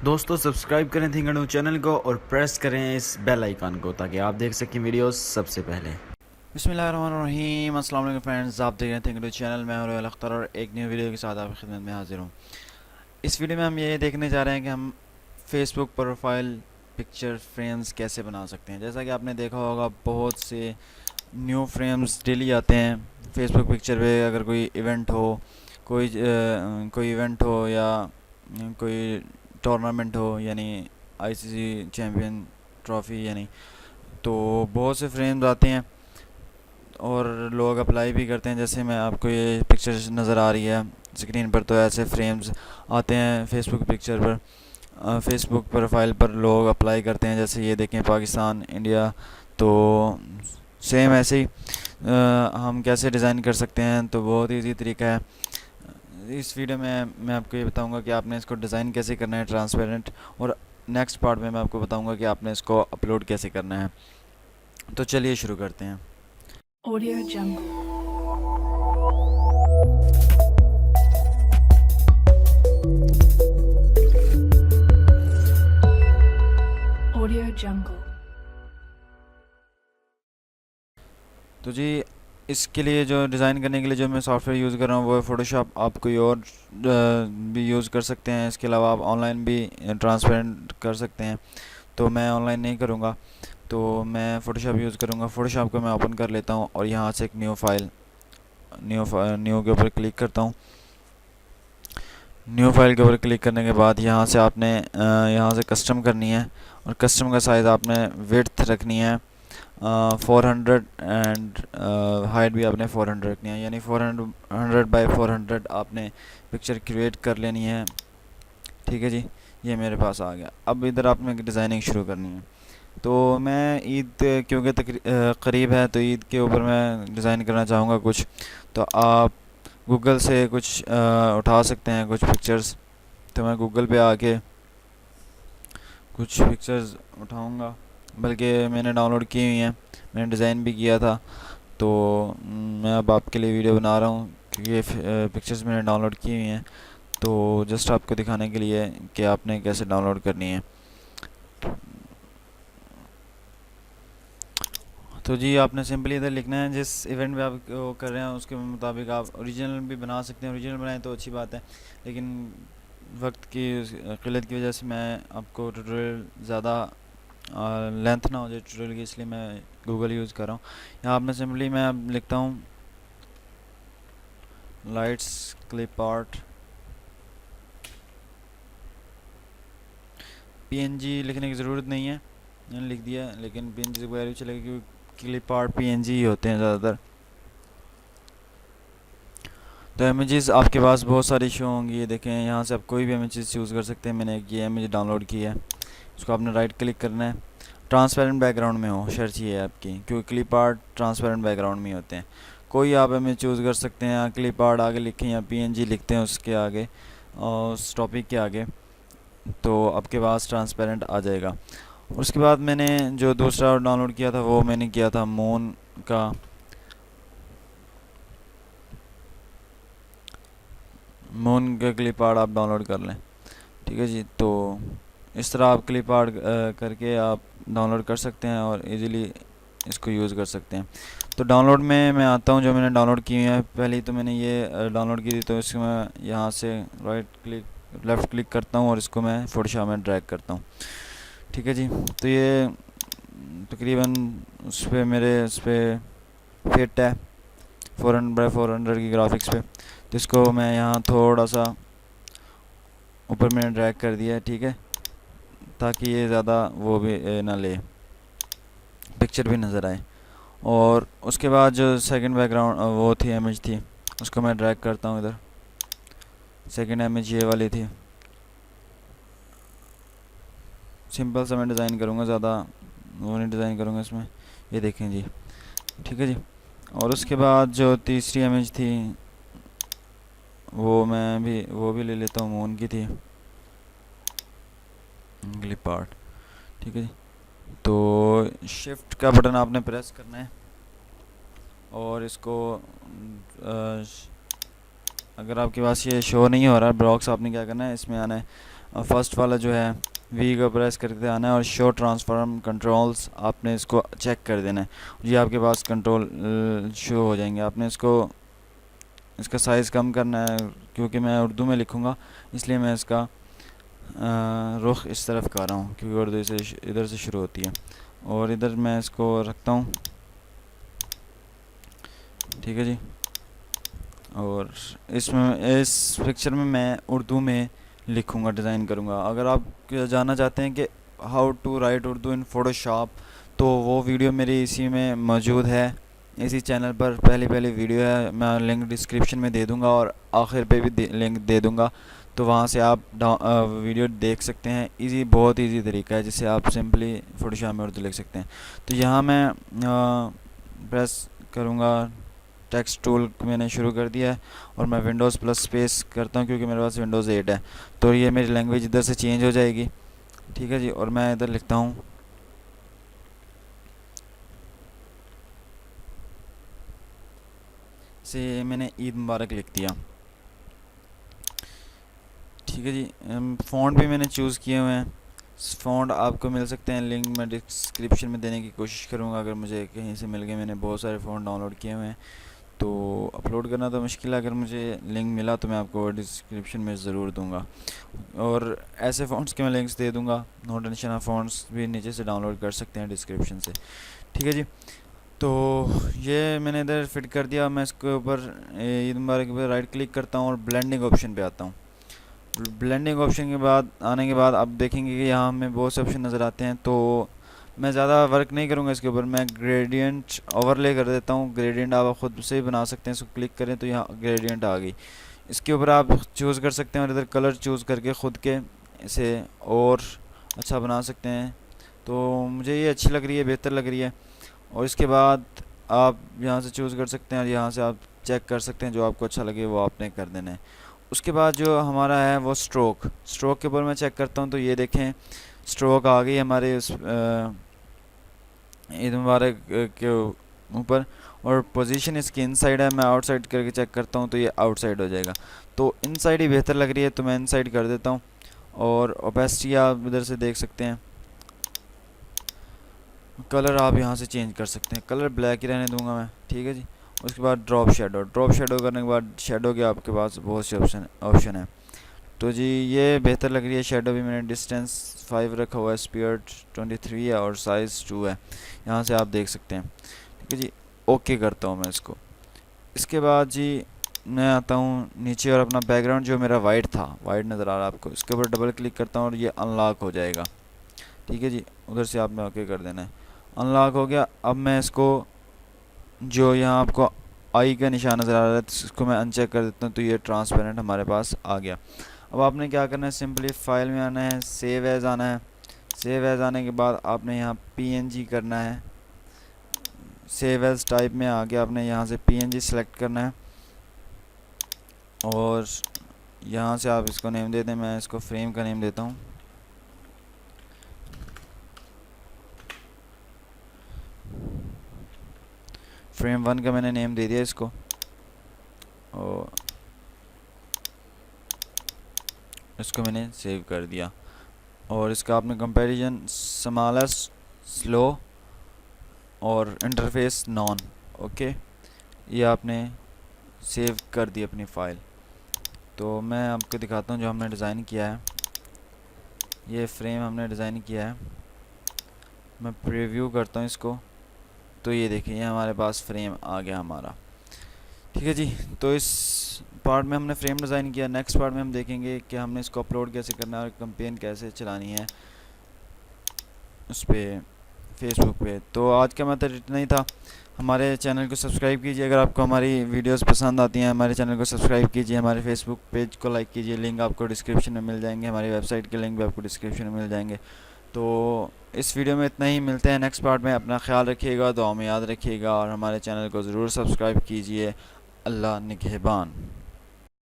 दोस्तों सब्सक्राइब करें थिंगड़ू चैनल को और प्रेस करें इस बेल आइकन को ताकि आप देख सकें वीडियोस सबसे पहले। बिस्मिल्लाहिर्रहमानिर्रहीम। अस्सलाम वालेकुम फ्रेंड्स, आप देख रहे हैं थिंगड़ू चैनल। मैं रोयल अख्तर और एक न्यू वीडियो के साथ आपकी खिदमत में हाजिर हूँ। इस वीडियो में हम ये देखने जा रहे हैं कि हम फेसबुक प्रोफाइल पिक्चर फ्रेम्स कैसे बना सकते हैं। जैसा कि आपने देखा होगा, बहुत से न्यू फ्रेम्स डेली आते हैं फेसबुक पिक्चर पे। अगर कोई इवेंट हो, कोई इवेंट हो या कोई टूर्नामेंट हो, यानी आईसीसी चैम्पियन ट्रॉफ़ी, यानी तो बहुत से फ्रेम्स आते हैं और लोग अप्लाई भी करते हैं। जैसे मैं आपको ये पिक्चर नज़र आ रही है स्क्रीन पर, तो ऐसे फ्रेम्स आते हैं फेसबुक पिक्चर पर, फेसबुक प्रोफाइल पर लोग अप्लाई करते हैं। जैसे ये देखें, पाकिस्तान इंडिया, तो सेम ऐसे ही हम कैसे डिज़ाइन कर सकते हैं। तो बहुत ईजी तरीका है। इस वीडियो में मैं आपको ये बताऊंगा कि आपने इसको डिज़ाइन कैसे करना है ट्रांसपेरेंट, और नेक्स्ट पार्ट में मैं आपको बताऊंगा कि आपने इसको अपलोड कैसे करना है। तो चलिए शुरू करते हैं। Audio Jungle. Audio Jungle. तो जी, इसके लिए जो डिज़ाइन करने के लिए जो मैं सॉफ्टवेयर यूज़ कर रहा हूँ वो है फ़ोटोशॉप। आप कोई और भी यूज़ कर सकते हैं। इसके अलावा आप ऑनलाइन भी ट्रांसपेरेंट कर सकते हैं, तो मैं ऑनलाइन नहीं करूँगा, तो मैं फ़ोटोशॉप यूज़ करूँगा। फ़ोटोशॉप को मैं ओपन कर लेता हूँ और यहाँ से एक न्यू के ऊपर क्लिक करता हूँ। न्यू फाइल के ऊपर क्लिक करने के बाद यहाँ से आपने यहाँ से कस्टम करनी है, और कस्टम का साइज़ आपने विड्थ रखनी है 400 एंड हाइट भी आपने 400 रखनी है, यानी 400 बाई 400 आपने पिक्चर क्रिएट कर लेनी है। ठीक है जी, ये मेरे पास आ गया। अब इधर आपने डिज़ाइनिंग शुरू करनी है। तो मैं ईद क्योंकि करीब है, तो ईद के ऊपर मैं डिज़ाइन करना चाहूँगा कुछ। तो आप गूगल से कुछ उठा सकते हैं कुछ पिक्चर्स। तो मैं गूगल पे आके कुछ पिक्चर्स उठाऊँगा, बल्कि मैंने डाउनलोड की हुई हैं, मैंने डिज़ाइन भी किया था। तो मैं अब आपके लिए वीडियो बना रहा हूँ क्योंकि ये पिक्चर्स मैंने डाउनलोड की हुई हैं, तो जस्ट आपको दिखाने के लिए कि आपने कैसे डाउनलोड करनी है। तो जी, आपने सिंपली इधर लिखना है जिस इवेंट में आप वो कर रहे हैं उसके मुताबिक आप ओरिजिनल भी बना सकते हैं। ओरिजिनल बनाएं तो अच्छी बात है, लेकिन वक्त की किल्लत की वजह से मैं आपको ट्यूटोरियल ज़्यादा लेंथ ना हो जाए ट्यूटोरियल की, इसलिए मैं गूगल यूज़ कर रहा हूँ। यहाँ आपने सिंपली मैं अब लिखता हूँ लाइट्स क्लिप आर्ट पीएनजी। लिखने की ज़रूरत नहीं है, मैंने लिख दिया, लेकिन पीएनजी वगैरह भी चलेगा क्योंकि क्लिप आर्ट पीएनजी ही होते हैं ज़्यादातर। तो इमेजेस आपके पास बहुत सारी शो होंगी, ये देखें, यहाँ से आप कोई भी इमेजेस यूज़ कर सकते हैं। मैंने एक ये इमेज डाउनलोड की है, उसको आपने राइट क्लिक करना है। ट्रांसपेरेंट बैकग्राउंड में हो शर्त ये है आपकी, क्योंकि क्लिप आर्ट ट्रांसपेरेंट बैकग्राउंड में होते हैं। कोई आप इमेज चूज़ कर सकते हैं, या क्लिप आर्ट आगे लिखें या पीएनजी लिखते हैं उसके आगे और उस टॉपिक के आगे, तो आपके पास ट्रांसपेरेंट आ जाएगा। उसके बाद मैंने जो दूसरा डाउनलोड किया था वो मैंने किया था मून का क्लिप आर्ट आप डाउनलोड कर लें। ठीक है जी, तो इस तरह आप क्लिप आर्ट करके आप डाउनलोड कर सकते हैं और इजीली इसको यूज़ कर सकते हैं। तो डाउनलोड में मैं आता हूँ, जो मैंने डाउनलोड की है पहले तो मैंने ये डाउनलोड की थी, तो इसको मैं यहाँ से लेफ़्ट क्लिक करता हूँ और इसको मैं फोटोशॉप में ड्रैग करता हूँ। ठीक है जी, तो ये तकरीबन उस पर फिट है 400 की ग्राफिक्स पे। तो इसको मैं यहाँ थोड़ा सा ऊपर मैंने ड्रैग कर दिया है, ठीक है, ताकि ये ज़्यादा वो भी ना ले, पिक्चर भी नज़र आए। और उसके बाद जो सेकंड बैकग्राउंड वो थी इमेज थी, उसको मैं ड्रैग करता हूँ इधर। सेकंड इमेज ये वाली थी, सिंपल सा मैं डिज़ाइन करूँगा, ज़्यादा वो नहीं डिज़ाइन करूँगा इसमें। ये देखें जी, ठीक है जी। और उसके बाद जो तीसरी इमेज थी वो भी ले लेता हूँ, मून की थी क्लिप आर्ट। ठीक है जी, तो शिफ्ट का बटन आपने प्रेस करना है और इसको अगर आपके पास ये शो नहीं हो रहा है बॉक्स, आपने क्या करना है, इसमें आना है, फर्स्ट वाला जो है वी को प्रेस करके आना है और शो ट्रांसफॉर्म कंट्रोल्स आपने इसको चेक कर देना है। ये आपके पास कंट्रोल शो हो जाएंगे। आपने इसका साइज़ कम करना है, क्योंकि मैं उर्दू में लिखूँगा इसलिए मैं इसका रुख इस तरफ कर रहा हूँ, क्योंकि उर्दू से इधर से शुरू होती है। और इधर मैं इसको रखता हूँ, ठीक है जी। और इस पिक्चर में मैं उर्दू में लिखूँगा, डिज़ाइन करूँगा। अगर आप जानना चाहते हैं कि how to write Urdu in Photoshop, तो वो वीडियो मेरी इसी में मौजूद है, इसी चैनल पर पहली वीडियो है। मैं लिंक डिस्क्रिप्शन में दे दूँगा और आखिर पे भी लिंक दे दूँगा, तो वहाँ से आप वीडियो देख सकते हैं। बहुत इजी तरीका है जिससे आप सिंपली फ़ोटोशॉप में उर्दू लिख सकते हैं। तो यहाँ मैं प्रेस करूँगा, टेक्स्ट टूल मैंने शुरू कर दिया है और मैं विंडोज़ प्लस स्पेस करता हूँ, क्योंकि मेरे पास विंडोज़ 8 है। तो ये मेरी लैंग्वेज इधर से चेंज हो जाएगी, ठीक है जी। और मैं इधर लिखता हूँ से मैंने ईद मुबारक लिख दिया, ठीक है जी। फ़ॉन्ट भी मैंने चूज़ किए हुए हैं। फ़ॉन्ट आपको मिल सकते हैं, लिंक मैं डिस्क्रिप्शन में देने की कोशिश करूँगा अगर मुझे कहीं से मिल गए। मैंने बहुत सारे फ़ॉन्ट डाउनलोड किए हुए हैं, तो अपलोड करना तो मुश्किल है। अगर मुझे लिंक मिला तो मैं आपको डिस्क्रिप्शन में ज़रूर दूंगा, और ऐसे फ़ॉन्ट्स के मैं लिंक्स दे दूंगा। नो टेंशन, आप फ़ॉन्ट्स भी नीचे से डाउनलोड कर सकते हैं डिस्क्रिप्शन से, ठीक है जी। तो ये मैंने इधर फिट कर दिया। मैं इसके ऊपर ईद मुबारक के ऊपर राइट क्लिक करता हूँ और ब्लेंडिंग ऑप्शन पे आता हूँ। ब्लेंडिंग ऑप्शन के बाद आने के बाद आप देखेंगे कि यहाँ हमें बहुत से ऑप्शन नज़र आते हैं। तो मैं ज़्यादा वर्क नहीं करूँगा इसके ऊपर, मैं ग्रेडियंट ओवरले कर देता हूँ। ग्रेडियंट आप ख़ुद से ही बना सकते हैं, इसको क्लिक करें तो यहाँ ग्रेडियंट आ गई। इसके ऊपर आप चूज़ कर सकते हैं और इधर कलर चूज़ करके ख़ुद के इसे और अच्छा बना सकते हैं। तो मुझे ये अच्छी लग रही है, बेहतर लग रही है। और इसके बाद आप यहाँ से चूज़ कर सकते हैं और यहाँ से आप चेक कर सकते हैं, जो आपको अच्छा लगे वो आपने कर देना है। उसके बाद जो हमारा है वो स्ट्रोक के ऊपर मैं चेक करता हूँ। तो ये देखें, स्ट्रोक आ गई हमारे उस ईद मुबारक के ऊपर, और पोजीशन इसकी इनसाइड है। मैं आउटसाइड करके चेक करता हूँ तो ये आउटसाइड हो जाएगा। तो इनसाइड ही बेहतर लग रही है तो मैं इनसाइड कर देता हूँ। और ओपेसिटी आप इधर से देख सकते हैं। कलर आप यहाँ से चेंज कर सकते हैं, कलर ब्लैक ही रहने दूंगा मैं, ठीक है जी। उसके बाद ड्रॉप शेडो करने के बाद शेडो के आपके पास बहुत से ऑप्शन है। तो जी ये बेहतर लग रही है। शेडो भी मैंने डिस्टेंस 5 रखा हुआ है, स्पीड 23 है और साइज़ 2 है, यहाँ से आप देख सकते हैं, ठीक है जी। ओके करता हूँ मैं इसको। इसके बाद जी मैं आता हूँ नीचे और अपना बैकग्राउंड जो मेरा वाइट था, वाइट नज़र आ रहा है आपको, इसके ऊपर डबल क्लिक करता हूँ और ये अनलॉक हो जाएगा, ठीक है जी। उधर से आपने ओके कर देना है। अनलॉक हो गया। अब मैं इसको जो यहाँ आपको आई का निशान नज़र आ रहा है इसको मैं अनचेक कर देता हूँ, तो ये ट्रांसपेरेंट हमारे पास आ गया। अब आपने क्या करना है, सिंपली फाइल में आना है, सेव एज़ आना है। सेव एज़ आने के बाद आपने यहाँ पीएनजी करना है। सेव एज़ टाइप में आके आपने यहाँ से पीएनजी सेलेक्ट करना है और यहाँ से आप इसको नेम दे दें। मैं इसको फ्रेम का नेम देता हूँ। फ्रेम 1 का मैंने नेम दे दिया इसको, और इसको मैंने सेव कर दिया। और इसका आपने कंपैरिजन स्मॉलेस्ट, स्लो और इंटरफेस नॉन, ओके, ये आपने सेव कर दी अपनी फ़ाइल। तो मैं आपको दिखाता हूँ जो हमने डिज़ाइन किया है। ये फ्रेम हमने डिज़ाइन किया है। मैं प्रीव्यू करता हूँ इसको, तो ये देखिए ये हमारे पास फ्रेम आ गया हमारा, ठीक है जी। तो इस पार्ट में हमने फ्रेम डिज़ाइन किया। नेक्स्ट पार्ट में हम देखेंगे कि हमने इसको अपलोड कैसे करना है और कैंपेन कैसे चलानी है उस पर, फेसबुक पे। तो आज का मेथड इतना ही था। हमारे चैनल को सब्सक्राइब कीजिए अगर आपको हमारी वीडियोस पसंद आती हैं। हमारे चैनल को सब्सक्राइब कीजिए, हमारे फेसबुक पेज को लाइक कीजिए, लिंक आपको डिस्क्रिप्शन में मिल जाएंगे, हमारी वेबसाइट के लिंक भी आपको डिस्क्रिप्शन में मिल जाएंगे। तो इस वीडियो में इतना ही, मिलते हैं नेक्स्ट पार्ट में। अपना ख्याल रखिएगा, दुआ में याद रखिएगा और हमारे चैनल को ज़रूर सब्सक्राइब कीजिए। अल्लाह निगहबान।